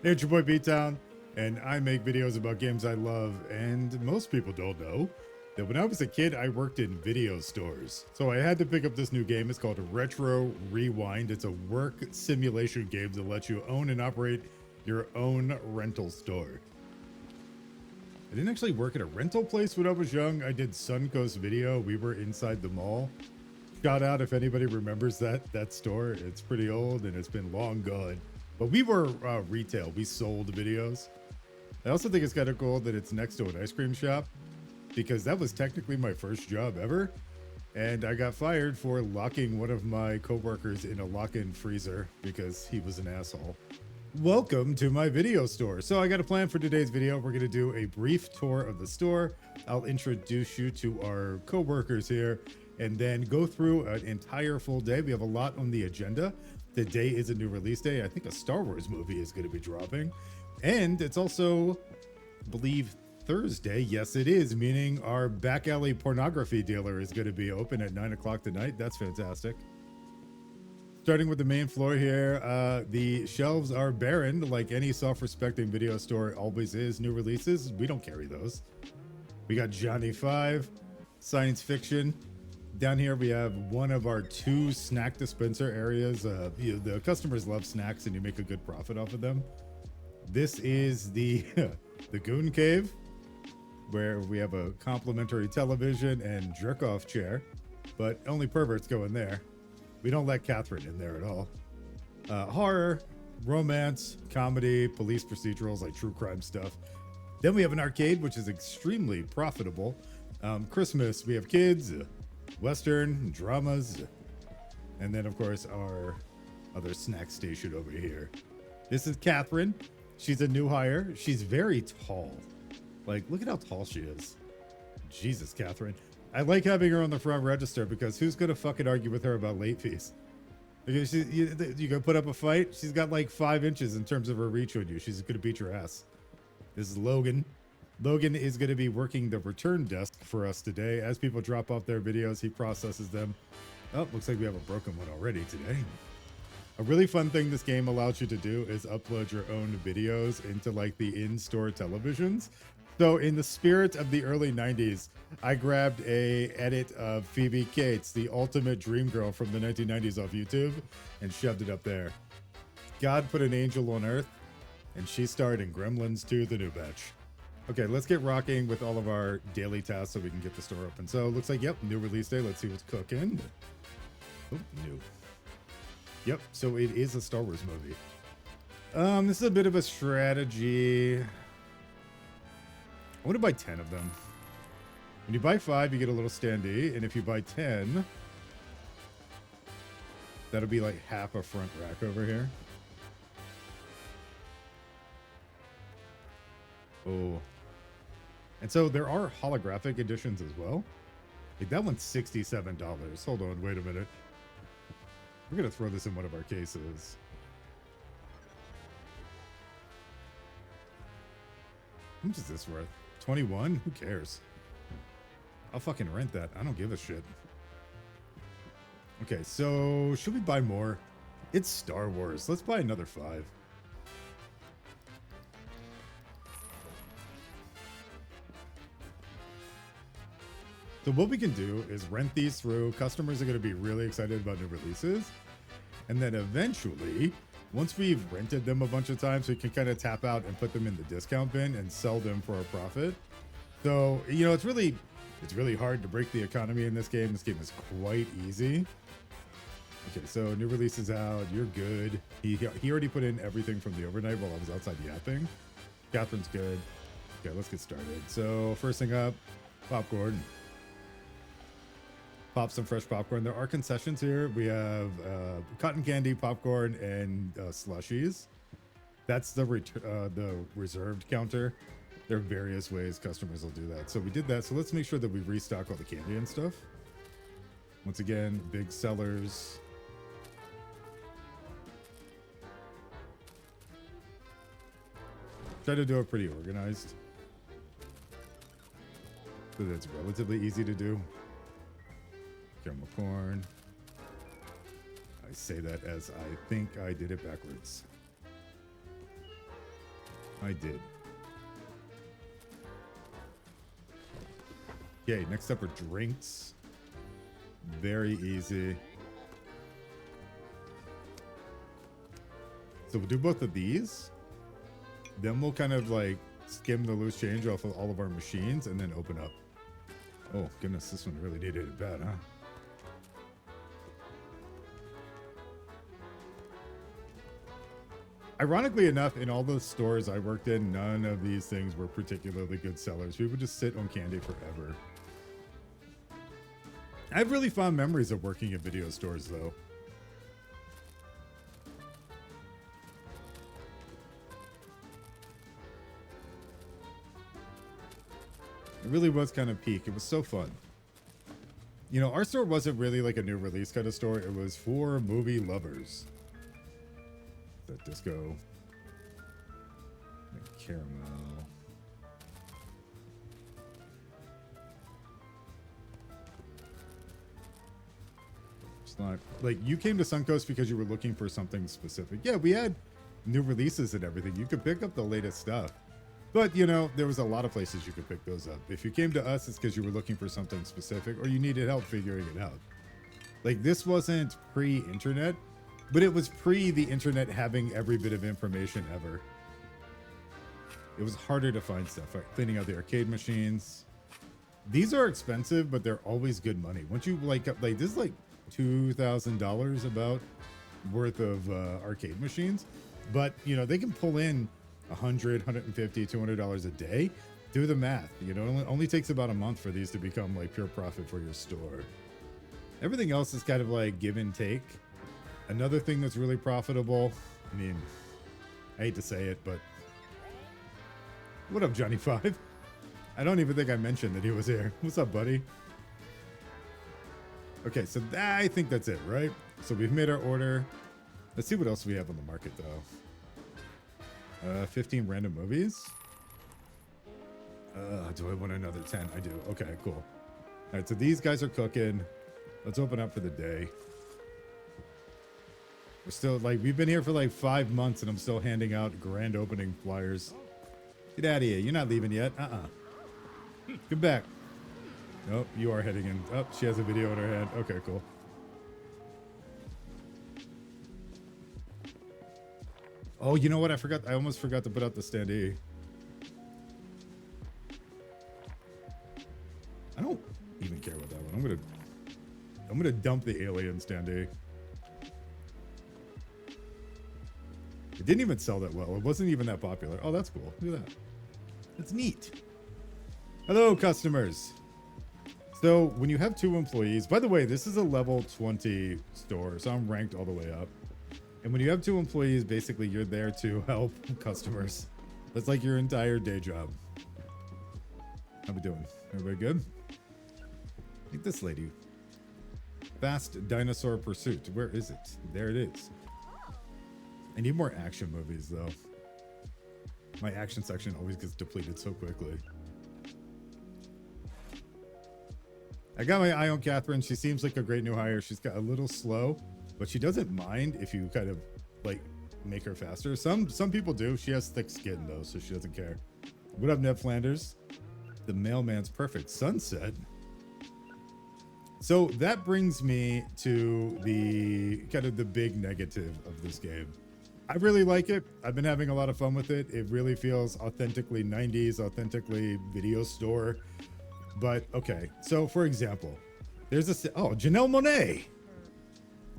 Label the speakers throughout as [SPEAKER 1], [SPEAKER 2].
[SPEAKER 1] Hey, it's your boy B-Town, and I make videos about games I love, and most people don't know that when I was a kid, I worked in video stores. So I had to pick up this new game. It's called Retro Rewind. It's a work simulation game that lets you own and operate your own rental store. I didn't actually work at a rental place when I was young. I did Suncoast Video. We were inside the mall. Shout out if anybody remembers that store. It's pretty old and it's been long gone. But we were retail. We sold videos. I also think it's kind of cool that it's next to an ice cream shop because that was technically my first job ever. And I got fired for locking one of my coworkers in a lock-in freezer because he was an asshole. Welcome to my video store. So I got a plan for today's video. We're going to do a brief tour of the store. I'll introduce you to our coworkers here and then go through an entire full day. We have a lot on the agenda. Today is a new release day. I think a Star Wars movie is going to be dropping. And it's also, I believe, Thursday. Yes, it is, meaning our back alley pornography dealer is going to be open at 9 o'clock tonight. That's fantastic. Starting with the main floor here, the shelves are barren like any self-respecting video store always is. New releases, we don't carry those. We got Johnny 5, science fiction. Down here we have one of our two snack dispenser areas. The customers love snacks and you make a good profit off of them. This is the the Goon Cave, where we have a complimentary television and jerk-off chair, but only perverts go in there. We don't let Catherine in there at all. Horror, romance, comedy, police procedurals, like true crime stuff. Then we have an arcade, which is extremely profitable. Christmas, we have kids, Western, dramas, and then, of course, our other snack station over here. This is Catherine. She's a new hire. She's very tall. Like, look at how tall she is. Jesus, Catherine. I like having her on the front register because who's going to fucking argue with her about late fees? Because you go put up a fight. She's got like 5 inches in terms of her reach on you. She's going to beat your ass. This is Logan. Logan is going to be working the return desk for us today. As people drop off their videos, he processes them. Oh, looks like we have a broken one already today. A really fun thing this game allows you to do is upload your own videos into like the in-store televisions. So in the spirit of the early 90s, I grabbed a edit of Phoebe Cates, the ultimate dream girl from the 1990s off YouTube, and shoved it up there. God put an angel on earth, and she starred in Gremlins 2, the new batch. Okay, let's get rocking with all of our daily tasks so we can get the store open. So it looks like, yep, new release day. Let's see what's cooking. Oh, new. Yep, so it is a Star Wars movie. This is a bit of a strategy. I want to buy 10 of them. When you buy 5, you get a little standee, and if you buy 10, that'll be like half a front rack over here. Oh. And so there are holographic editions as well. Like that one's $67. Hold on, wait a minute. We're gonna throw this in one of our cases. How much is this worth? 21? Who cares? I'll fucking rent that. I don't give a shit. Okay, so should we buy more? It's Star Wars. Let's buy another 5. So what we can do is rent these through. Customers are going to be really excited about new releases. And then eventually, once we've rented them a bunch of times, we can kind of tap out and put them in the discount bin and sell them for a profit. So, you know, it's really hard to break the economy in this game. This game is quite easy. Okay, so new release is out. You're good. He already put in everything from the overnight while I was outside yapping. Catherine's good. Okay, let's get started. So first thing up, popcorn. Pop some fresh popcorn. There are concessions here. We have cotton candy, popcorn, and slushies. That's the reserved counter. There are various ways customers will do that. So we did that. So let's make sure that we restock all the candy and stuff. Once again, big sellers. Try to do it pretty organized, so that it's relatively easy to do. Caramel corn. I say that as I think I did it backwards. I did. Okay, next up are drinks. Very easy. So we'll do both of these. Then we'll kind of like skim the loose change off of all of our machines and then open up. Oh, goodness, this one really needed it bad, huh? Ironically enough, in all the stores I worked in, none of these things were particularly good sellers. We would just sit on candy forever. I have really fond memories of working at video stores, though. It really was kind of peak. It was so fun. You know, our store wasn't really like a new release kind of store. It was for movie lovers. That disco. Caramel. It's not like you came to Suncoast because you were looking for something specific. Yeah, we had new releases and everything. You could pick up the latest stuff. But, you know, there was a lot of places you could pick those up. If you came to us, it's because you were looking for something specific or you needed help figuring it out. Like, this wasn't pre-internet, but it was pre the internet having every bit of information ever. It was harder to find stuff. Like cleaning out the arcade machines. These are expensive, but they're always good money. Once you like this is like $2,000 about worth of arcade machines. But, you know, they can pull in $100, $150, $200 a day. Do the math. You know, it only takes about a month for these to become like pure profit for your store. Everything else is kind of like give and take. Another thing that's really profitable, I mean, I hate to say it, but what up, Johnny 5? I don't even think I mentioned that he was here. What's up, buddy? Okay, so I think that's it, right? So we've made our order. Let's see what else we have on the market, though. 15 random movies. Do I want another 10? I do. Okay, cool. All right, so these guys are cooking. Let's open up for the day. We're still like, we've been here for like 5 months and I'm still handing out grand opening flyers. Get out of here. You're not leaving yet. Come back. Nope, you are heading in. Oh, she has a video in her hand. Okay, cool. Oh, you know what? I forgot. I almost forgot to put out the standee. I don't even care about that one. I'm gonna dump the alien standee. It didn't even sell that well. It wasn't even that popular. Oh, that's cool. Look at that. That's neat. Hello, customers. So when you have 2 employees, by the way, this is a level 20 store, so I'm ranked all the way up. And when you have 2 employees, basically you're there to help customers. That's like your entire day job. How we doing? Everybody good? I think this lady. Fast Dinosaur Pursuit. Where is it? There it is. I need more action movies, though. My action section always gets depleted so quickly. I got my eye on Catherine. She seems like a great new hire. She's got a little slow, but she doesn't mind if you kind of like make her faster. Some people do. She has thick skin though, so she doesn't care. What up, Ned Flanders? The mailman's perfect. Sunset. So that brings me to the kind of the big negative of this game. I really like it. I've been having a lot of fun with it. It really feels authentically 90s, authentically video store. But okay, so for example, there's Janelle Monáe.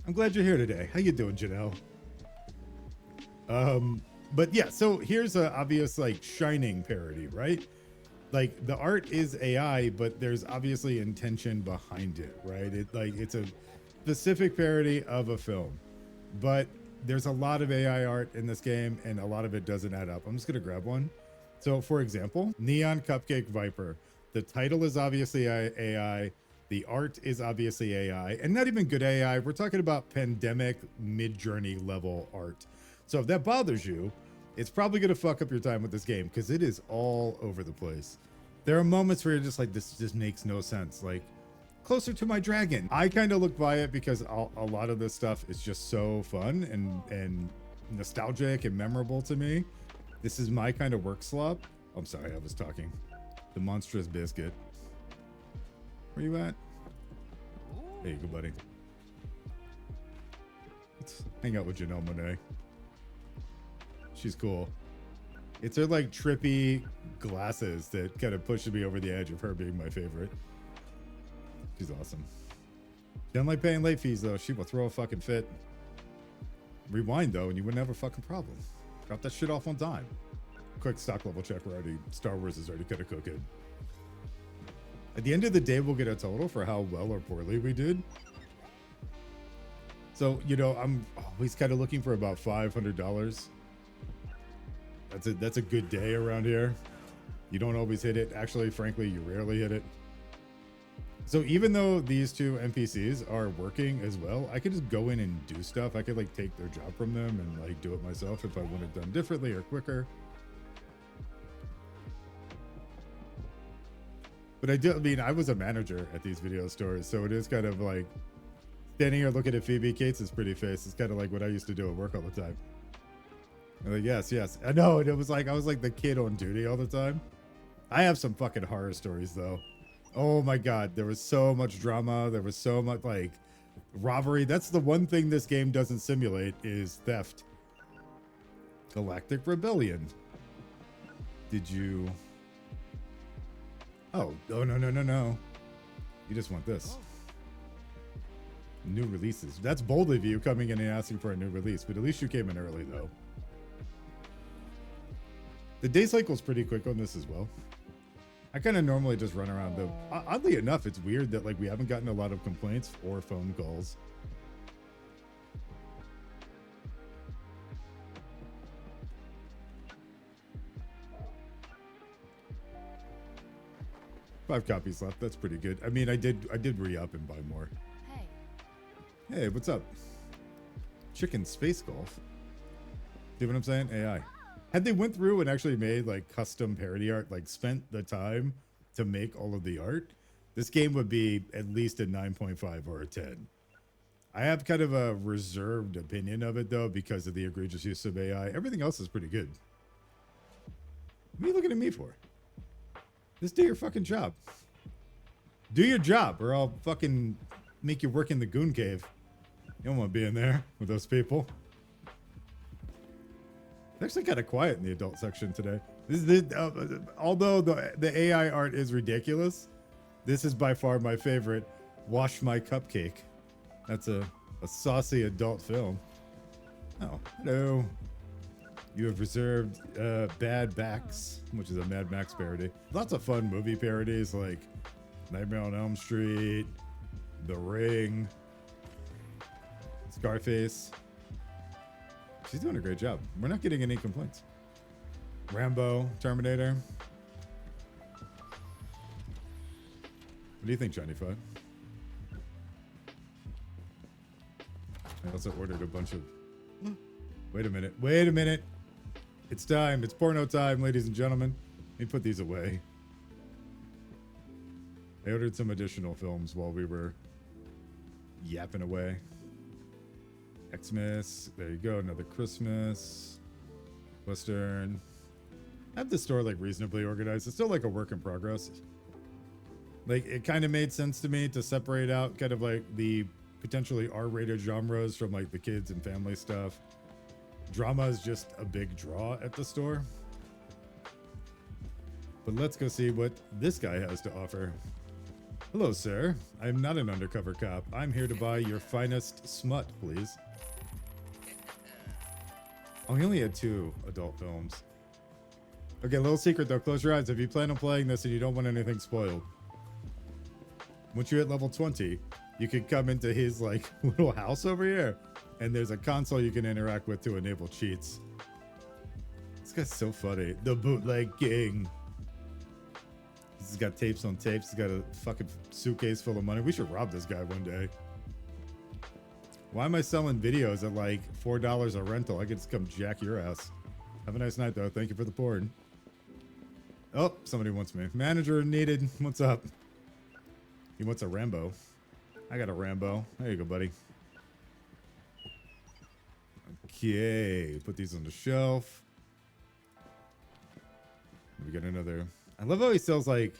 [SPEAKER 1] I'm glad you're here today. How you doing, Janelle? But yeah, so here's a obvious like Shining parody, right? Like the art is AI, but there's obviously intention behind it, right? It's a specific parody of a film, but there's a lot of AI art in this game and a lot of it doesn't add up. I'm just gonna grab one. So for example, Neon Cupcake Viper. The title is obviously AI. The art is obviously AI, and not even good AI. We're talking about pandemic mid-journey level art. So if that bothers you, it's probably gonna fuck up your time with this game because it is all over the place. There are moments where you're just like, this just makes no sense. Like Closer to My Dragon. I kind of look by it because a lot of this stuff is just so fun and nostalgic and memorable to me. This is my kind of work slop. I'm sorry, I was talking. The monstrous biscuit. Where you at? There you go, buddy. Let's hang out with Janelle Monáe. She's cool. It's her like trippy glasses that kind of pushes me over the edge of her being my favorite. She's awesome. Don't like paying late fees though. She will throw a fucking fit. Rewind though, and you wouldn't have a fucking problem. Drop that shit off on time. Quick stock level check. We're already, Star Wars is already kind of cooking. At the end of the day, we'll get a total for how well or poorly we did. So, you know, I'm always kind of looking for about $500. That's a good day around here. You don't always hit it. Actually, frankly, you rarely hit it. So even though these two NPCs are working as well, I could just go in and do stuff. I could like take their job from them and like do it myself if I want it done differently or quicker. But I mean, I was a manager at these video stores, so it is kind of like standing here looking at Phoebe Cates' pretty face. It's kind of like what I used to do at work all the time. I'm like, yes, yes. I know. It was like, I was like the kid on duty all the time. I have some fucking horror stories though. Oh my God. There was so much drama. There was so much like robbery. That's the one thing this game doesn't simulate is theft. Galactic Rebellion. Did you... Oh, no, no, no, no, no. You just want this. New releases. That's bold of you coming in and asking for a new release, but at least you came in early though. The day cycle's pretty quick on this as well. I kind of normally just run around though. Oddly enough, it's weird that like we haven't gotten a lot of complaints or phone calls. Five copies left. That's pretty good. I mean, I did re-up and buy more.
[SPEAKER 2] Hey.
[SPEAKER 1] Hey, what's up? Chicken Space Golf. See what I'm saying? AI. Had they went through and actually made like custom parody art, like spent the time to make all of the art, this game would be at least a 9.5 or a 10. I have kind of a reserved opinion of it though because of the egregious use of AI. Everything else is pretty good. What are you looking at me for? Just do your fucking job. Do your job or I'll fucking make you work in the goon cave. You don't want to be in there with those people. It's actually kind of quiet in the adult section today. This is although the AI art is ridiculous, this is by far my favorite. Wash My Cupcake. That's a saucy adult film. Oh, hello. You have reserved Bad Backs, which is a Mad Max parody. Lots of fun movie parodies like Nightmare on Elm Street, The Ring, Scarface. She's doing a great job. We're not getting any complaints. Rambo, Terminator. What do you think, Johnny Five? I also ordered a bunch of... Wait a minute. Wait a minute. It's time. It's porno time, ladies and gentlemen. Let me put these away. I ordered some additional films while we were yapping away. Xmas. There you go. Another Christmas. Western. I have the store like reasonably organized. It's still like a work in progress. Like it kind of made sense to me to separate out kind of like the potentially R-rated genres from like the kids and family stuff. Drama is just a big draw at the store. But let's go see what this guy has to offer. Hello, sir. I'm not an undercover cop. I'm here to buy your finest smut, please. Oh, he only had 2 adult films. Okay, little secret though. Close your eyes if you plan on playing this and you don't want anything spoiled. Once you hit level 20, you can come into his like little house over here. And there's a console you can interact with to enable cheats. This guy's so funny. The bootleg king. He's got tapes on tapes. He's got a fucking suitcase full of money. We should rob this guy one day. Why am I selling videos at like $4 a rental? I could just come jack your ass. Have a nice night though. Thank you for the porn. Oh, somebody wants me. Manager needed. What's up? He wants a Rambo. I got a Rambo. There you go, buddy. Okay, put these on the shelf. we got another. I love how he sells like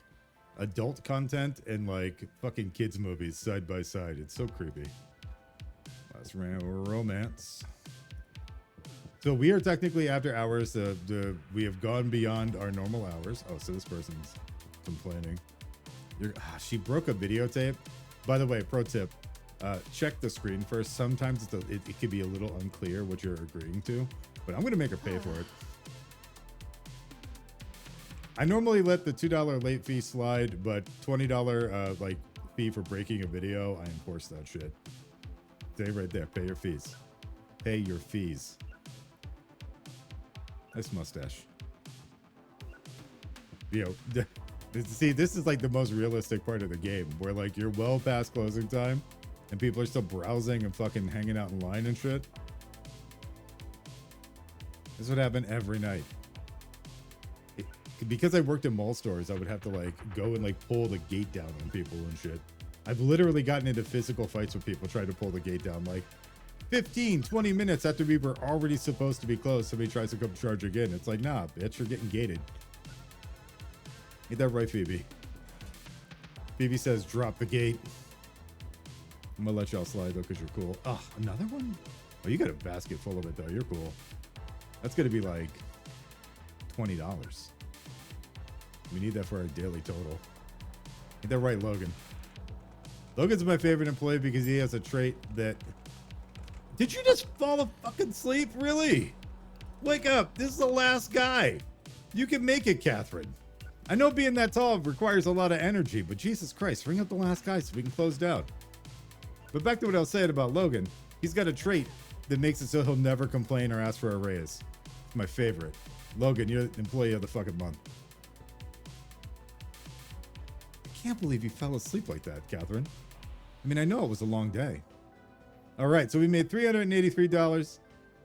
[SPEAKER 1] adult content and like fucking kids movies side by side. It's so creepy. Last round romance. So we are technically after hours. We have gone beyond our normal hours. Oh, so this person's complaining. She broke a videotape. By the way, pro tip: check the screen first. Sometimes it could be a little unclear what you're agreeing to, but I'm gonna make her pay for it. I normally let the $2 late fee slide, but $20 like fee for breaking a video, I enforce that shit. Stay right there. Pay your fees. Pay your fees. Nice mustache. You know, see, this is like the most realistic part of the game, where like you're well past closing time, and people are still browsing and fucking hanging out in line and shit. This would happen every night. Because I worked in mall stores, I would have to like go and like pull the gate down on people and shit. I've literally gotten into physical fights with people trying to pull the gate down like 15, 20 minutes after we were already supposed to be closed. Somebody tries to come charge again. It's like, nah, bitch, you're getting gated. Ain't that right, Phoebe? Phoebe says, drop the gate. I'm gonna let y'all slide though, because you're cool. Oh, another one? Oh, you got a basket full of it though. You're cool. That's gonna be like $20. We need that for our daily total. Ain't that right, Logan? Logan's my favorite employee because he has a trait that... Did you just fall asleep? Really? Wake up. This is the last guy. You can make it, Catherine. I know being that tall requires a lot of energy, but Jesus Christ, bring up the last guy so we can close down. But back to what I was saying about Logan. He's got a trait that makes it so he'll never complain or ask for a raise. It's my favorite. Logan, you're the employee of the fucking month. I can't believe you fell asleep like that, Catherine. I mean, I know it was a long day. All right, so we made $383.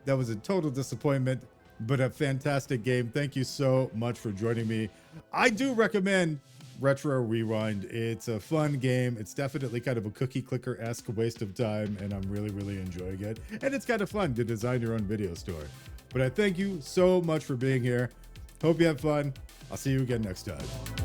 [SPEAKER 1] That was a total disappointment, but a fantastic game. Thank you so much for joining me. I do recommend Retro Rewind. It's a fun game. It's definitely kind of a cookie clicker-esque waste of time, and I'm really, really enjoying it. And it's kind of fun to design your own video store. But I thank you so much for being here. Hope you have fun. I'll see you again next time.